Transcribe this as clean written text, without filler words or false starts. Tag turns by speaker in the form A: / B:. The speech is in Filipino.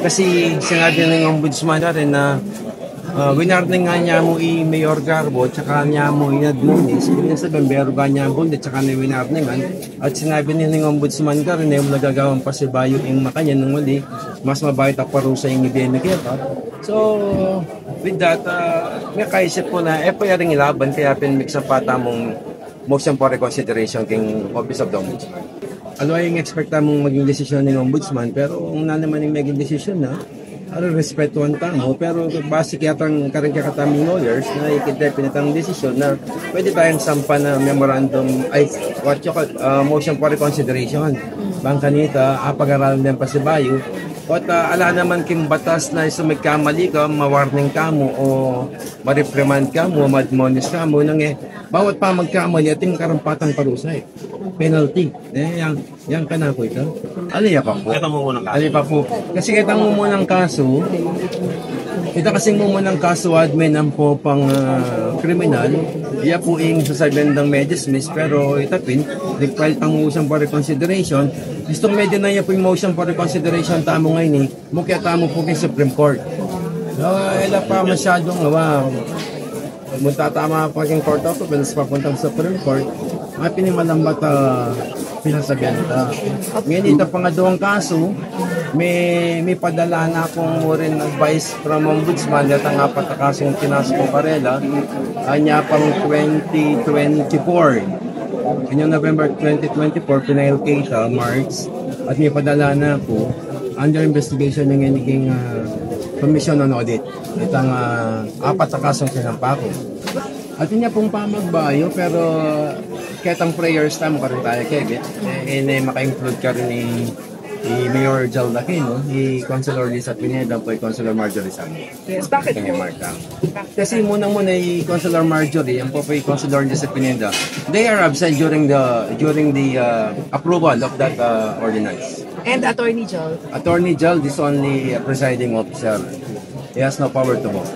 A: Kasi sinabi ng ombudsman na rin na winarning nga niya mo i-Mayor Garbo tsaka niya mo i-admonis. Kanya sabihin, pero ga niya bundi tsaka na winarningan. At sinabi niya ng ombudsman ka rin na yung nagagawang pasibayo yung makanya nung muli, mas mabayot ang parusa yung ibinigay pa. So, with that, may kaisip ko na pwede rin ilaban kaya pinmix sa pata mong motion for reconsideration king Office of the Ombudsman. Ano ay yung expecta mong maging desisyon ng ombudsman, pero kung na naman yung maging desisyon na, respetuhan tamo, pero basic yatang kataming lawyers na ikidefinite ang desisyon na pwede tayong sampa na memorandum, ay what you call, motion for reconsideration. Bangkanita, pag-aralan din pa si Bayo, at ala naman kim batas na sumigkamali ka, ma-warning ka mo o ma-reprimand ka mo, ma-admonish ka mo, nang bawat pa magkamali ating karampatang parusay. Penalty. Yang ka na po ito. Alaya pa po. Alaya pa po. Kasi kitang mumunang kaso, kasing mumunang kaso admin ang po pang kriminal, iya po yung sasabihan may dismiss, pero itapin, nag-file pang motion for reconsideration. Gusto medyo na iya po yung motion for reconsideration tamo ngayon mukha tamo po kay Supreme Court. Ila pa masyadong magtatama pa yung court of appeals papuntang sa Supreme Court, pinimalambat pinasabihan ta. Ngayon ito pangadawang kaso, may padala na akong rin advice from ombudsman at ang apat na kasong pinasok ko parela niya pang 2024. Kanyang November 2024, pinail kita, March, at may padala na ako under investigation ng naging Commission on Audit. Itang apat na kasong sinampa ko. At niya pong pamagbayo, pero ketang prayers tamo ka rin tayo, Kevin. Maka-include ka rin ni Mayor Jal Aquino, ni Councilor Lisa Pineda, po Councilor Marjorie Santos.
B: Yes, bakit po?
A: Kasi munang-muna yung Councilor Marjorie, yan po Councilor Lisa Pineda, they are absent during the approval of that ordinance.
B: And Attorney Jal?
A: Attorney Jal is only a presiding officer. He has no power to vote.